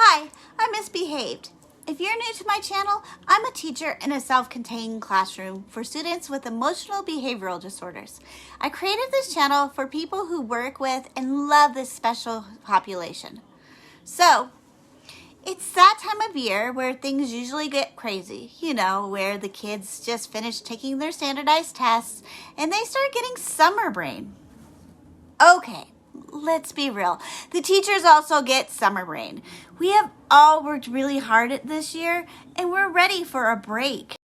Hi, I'm Misbehaved. If you're new to my channel, I'm a teacher in a self-contained classroom for students with emotional behavioral disorders. I created this channel for people who work with and love this special population. So, it's that time of year where things usually get crazy, where the kids just finish taking their standardized tests and they start getting summer brain. Okay, let's be real. The teachers also get summer brain. We have all worked really hard at this year and we're ready for a break.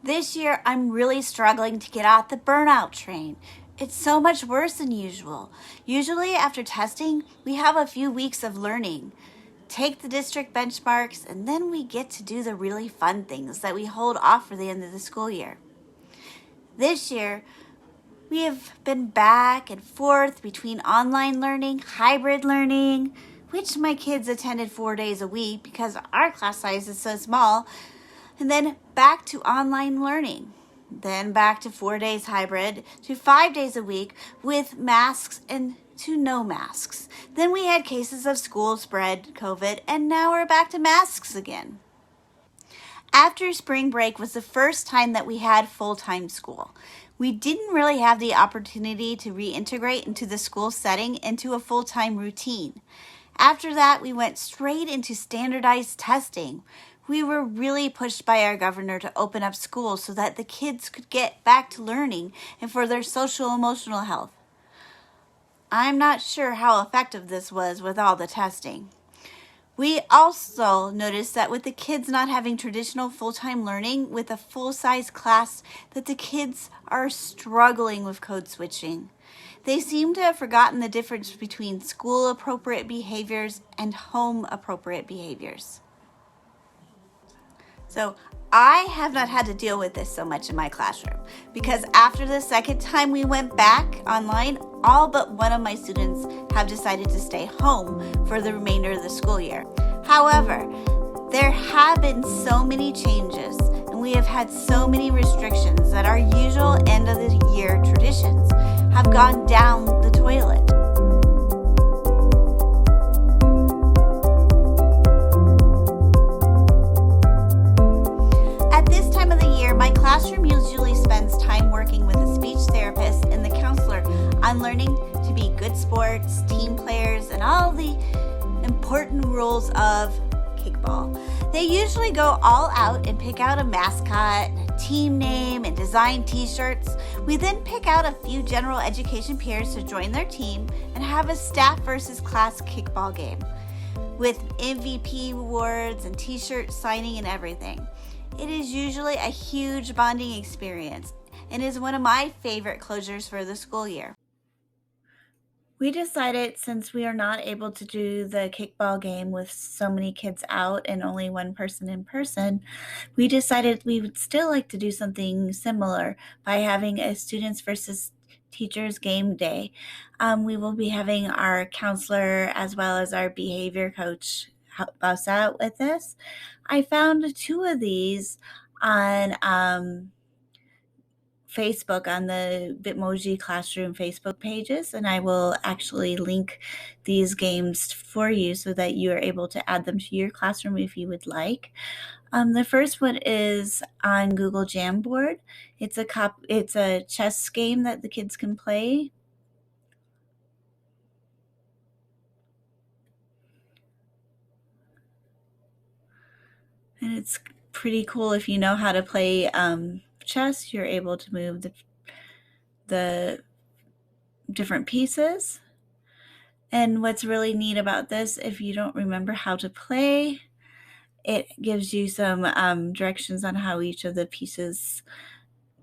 This year, I'm really struggling to get off the burnout train. It's so much worse than usual. Usually after testing, we have a few weeks of learning. Take the district benchmarks, and then we get to do the really fun things that we hold off for the end of the school year. This year, we have been back and forth between online learning, hybrid learning, which my kids attended 4 days a week because our class size is so small, and then back to online learning. Then back to 4 days hybrid, to 5 days a week with masks and to no masks. Then we had cases of school spread COVID, and now we're back to masks again. After spring break was the first time that we had full-time school. We didn't really have the opportunity to reintegrate into the school setting into a full-time routine. After that, we went straight into standardized testing. We were really pushed by our governor to open up schools so that the kids could get back to learning and for their social emotional health. I'm not sure how effective this was with all the testing. We also noticed that with the kids not having traditional full-time learning with a full-size class, that the kids are struggling with code switching. They seem to have forgotten the difference between school-appropriate behaviors and home-appropriate behaviors. So I have not had to deal with this so much in my classroom because after the second time we went back online, all but one of my students have decided to stay home for the remainder of the school year. However, there have been so many changes and we have had so many restrictions that our usual end of the year traditions have gone down the toilet. My classroom usually spends time working with a speech therapist and the counselor on learning to be good sports, team players, and all the important rules of kickball. They usually go all out and pick out a mascot, a team name, and design t-shirts. We then pick out a few general education peers to join their team and have a staff versus class kickball game with MVP awards and t-shirt signing and everything. It is usually a huge bonding experience and is one of my favorite closures for the school year. We decided since we are not able to do the kickball game with so many kids out and only one person in person, we decided we would still like to do something similar by having a students versus teachers game day. We will be having our counselor as well as our behavior coach help us out with this. I found 2 of these on Facebook on the BitMoji classroom Facebook pages, and I will actually link these games for you so that you are able to add them to your classroom if you would like. The first one is on Google Jamboard. It's a chess game that the kids can play. And it's pretty cool if you know how to play chess. You're able to move the different pieces. And what's really neat about this, if you don't remember how to play, it gives you some directions on how each of the pieces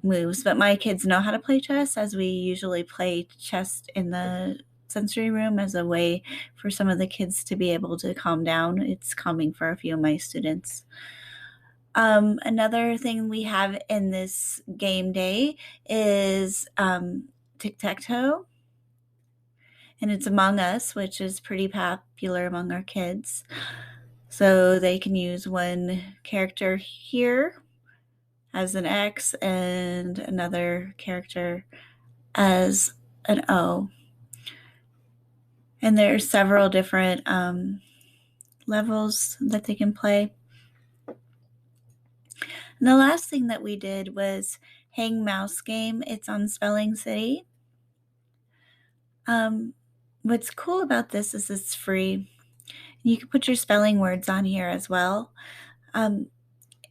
moves. But my kids know how to play chess, as we usually play chess in the sensory room as a way for some of the kids to be able to calm down. It's calming for a few of my students. Another thing we have in this game day is Tic Tac Toe, and it's Among Us, which is pretty popular among our kids. So they can use one character here as an X and another character as an O. And there are several different levels that they can play. And the last thing that we did was Hang Mouse game. It's on Spelling City. What's cool about this is it's free. You can put your spelling words on here as well. And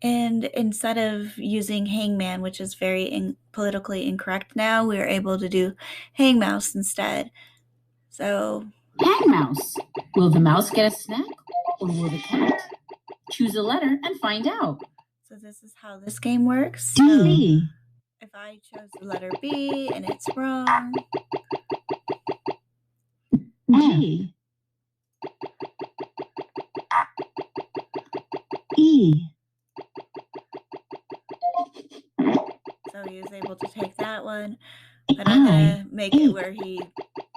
instead of using hangman, which is very politically incorrect now, we are able to do hang mouse instead. So, hang mouse. Will the mouse get a snack or will the cat? Choose a letter and find out. So this is how this game works. D. So if I chose the letter B and it's wrong. G. E. So he was able to take that one. But I'm going to make it where he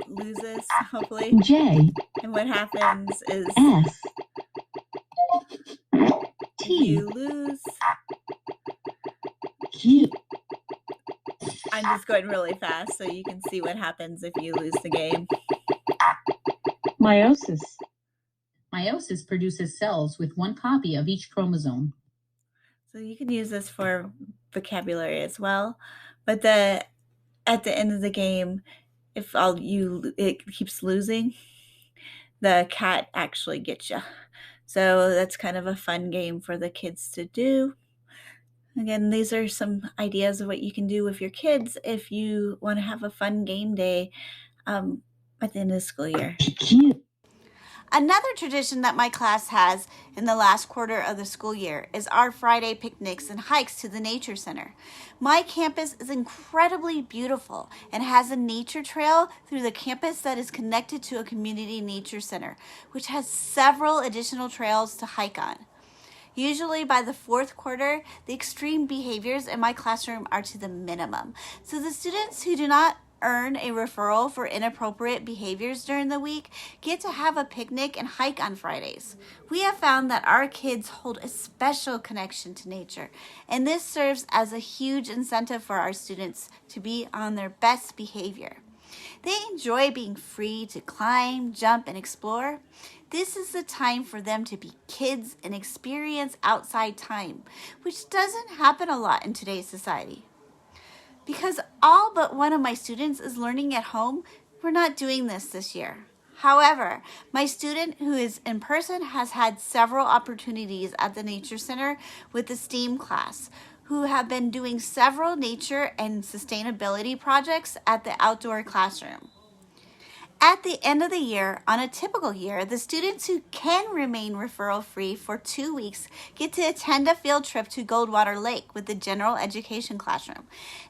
loses, hopefully. J. And what happens is S. T. You lose. Q. I'm just going really fast so you can see what happens if you lose the game. Meiosis. Meiosis produces cells with one copy of each chromosome. So you can use this for vocabulary as well. But at the end of the game, if it keeps losing, the cat actually gets you. So that's kind of a fun game for the kids to do. Again, these are some ideas of what you can do with your kids if you want to have a fun game day at the end of the school year. Another tradition that my class has in the last quarter of the school year is our Friday picnics and hikes to the nature center. My campus is incredibly beautiful and has a nature trail through the campus that is connected to a community nature center, which has several additional trails to hike on. Usually by the fourth quarter, the extreme behaviors in my classroom are to the minimum. So the students who do not earn a referral for inappropriate behaviors during the week get to have a picnic and hike on Fridays. We have found that our kids hold a special connection to nature, and this serves as a huge incentive for our students to be on their best behavior. They enjoy being free to climb, jump, and explore. This is the time for them to be kids and experience outside time, which doesn't happen a lot in today's society. Because all but one of my students is learning at home, we're not doing this year. However, my student who is in person has had several opportunities at the Nature Center with the STEAM class, who have been doing several nature and sustainability projects at the outdoor classroom. At the end of the year, on a typical year, the students who can remain referral-free for 2 weeks get to attend a field trip to Goldwater Lake with the general education classroom.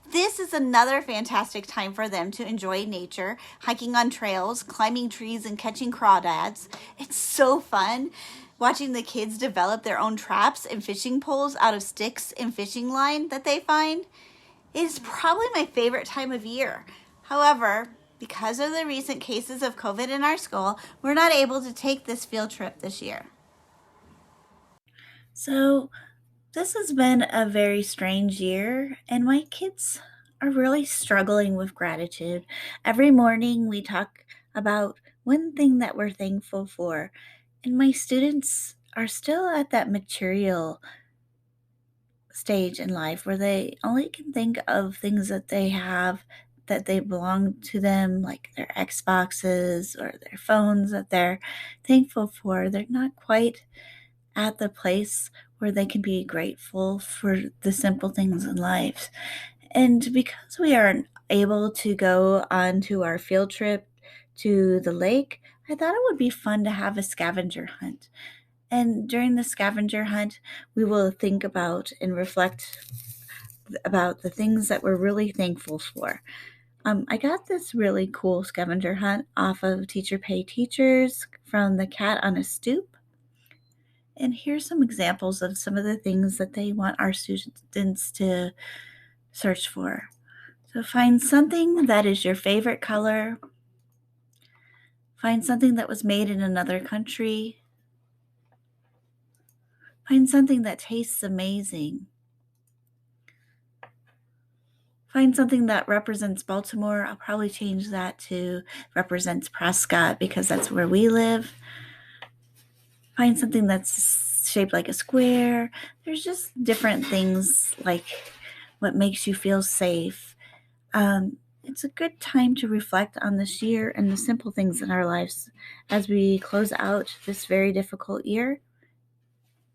This is another fantastic time for them to enjoy nature, hiking on trails, climbing trees, and catching crawdads. It's so fun watching the kids develop their own traps and fishing poles out of sticks and fishing line that they find. It is probably my favorite time of year. However, because of the recent cases of COVID in our school, we're not able to take this field trip this year. So this has been a very strange year, and my kids are really struggling with gratitude. Every morning we talk about one thing that we're thankful for, and my students are still at that material stage in life where they only can think of things that they have that they belong to them, like their Xboxes or their phones that they're thankful for. They're not quite at the place where they can be grateful for the simple things in life. And because we aren't able to go on to our field trip to the lake, I thought it would be fun to have a scavenger hunt. And during the scavenger hunt, we will think about and reflect about the things that we're really thankful for. I got this really cool scavenger hunt off of Teacher Pay Teachers from the Cat on a Stoop. And here's some examples of some of the things that they want our students to search for. So find something that is your favorite color. Find something that was made in another country. Find something that tastes amazing. Find something that represents Baltimore. I'll probably change that to represents Prescott because that's where we live. Find something that's shaped like a square. There's just different things like what makes you feel safe. It's a good time to reflect on this year and the simple things in our lives as we close out this very difficult year.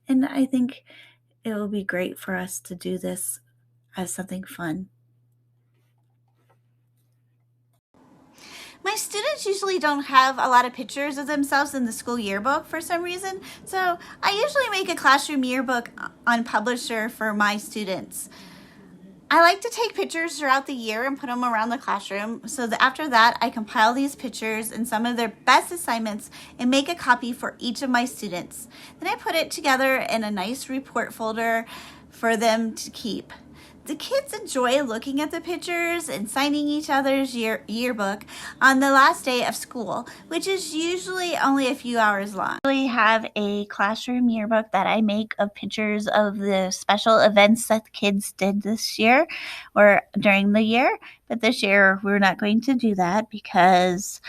And I think it will be great for us to do this as something fun. My students usually don't have a lot of pictures of themselves in the school yearbook for some reason, so I usually make a classroom yearbook on Publisher for my students. I like to take pictures throughout the year and put them around the classroom so that after that I compile these pictures and some of their best assignments and make a copy for each of my students. Then I put it together in a nice report folder for them to keep. The kids enjoy looking at the pictures and signing each other's yearbook on the last day of school, which is usually only a few hours long. I really have a classroom yearbook that I make of pictures of the special events that the kids did this year or during the year. But this year we're not going to do that because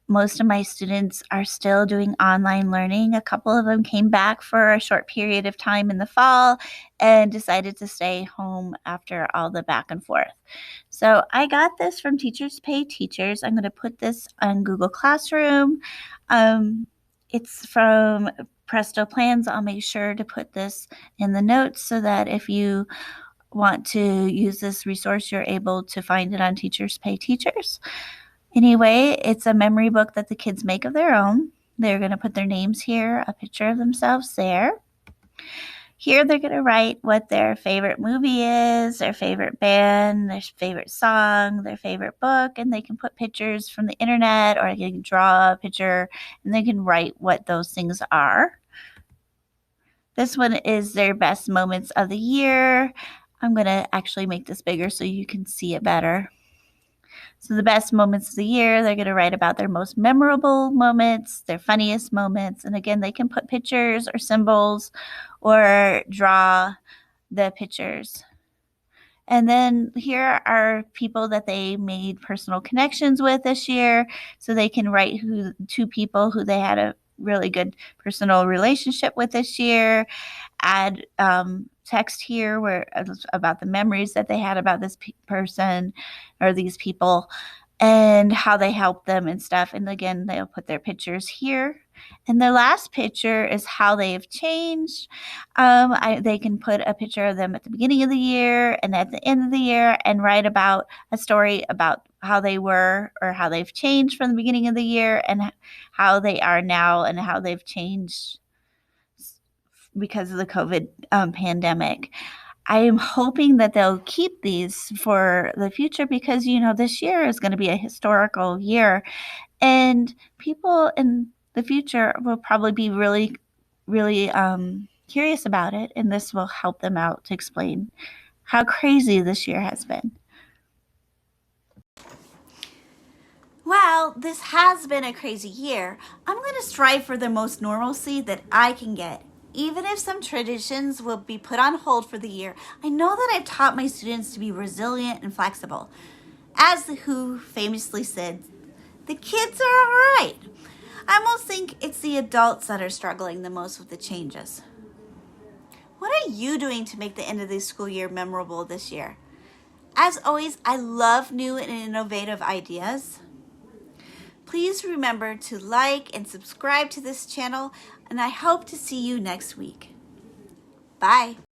most of my students are still doing online learning. A couple of them came back for a short period of time in the fall and decided to stay home after all the back and forth. So I got this from Teachers Pay Teachers. I'm going to put this on Google Classroom. It's from Presto Plans. I'll make sure to put this in the notes so that if you want to use this resource, you're able to find it on Teachers Pay Teachers. Anyway, it's a memory book that the kids make of their own. They're going to put their names here, a picture of themselves there. Here they're going to write what their favorite movie is, their favorite band, their favorite song, their favorite book, and they can put pictures from the internet or they can draw a picture and they can write what those things are. This one is their best moments of the year. I'm going to actually make this bigger so you can see it better. So the best moments of the year, they're going to write about their most memorable moments, their funniest moments. And again, they can put pictures or symbols or draw the pictures. And then here are people that they made personal connections with this year. So they can write two people who they had a really good personal relationship with this year. Add text here where about the memories that they had about this person or these people and how they helped them and stuff. And again, they'll put their pictures here. And the last picture is how they've changed. They can put a picture of them at the beginning of the year and at the end of the year and write about a story about how they were or how they've changed from the beginning of the year and how they are now and how they've changed because of the COVID pandemic. I am hoping that they'll keep these for the future because, this year is going to be a historical year and people in the future will probably be really, really curious about it. And this will help them out to explain how crazy this year has been. Well, this has been a crazy year. I'm going to strive for the most normalcy that I can get. Even if some traditions will be put on hold for the year, I know that I've taught my students to be resilient and flexible. As the Who famously said, the kids are all right. I almost think it's the adults that are struggling the most with the changes. What are you doing to make the end of the school year memorable this year? As always, I love new and innovative ideas. Please remember to like and subscribe to this channel, and I hope to see you next week. Bye.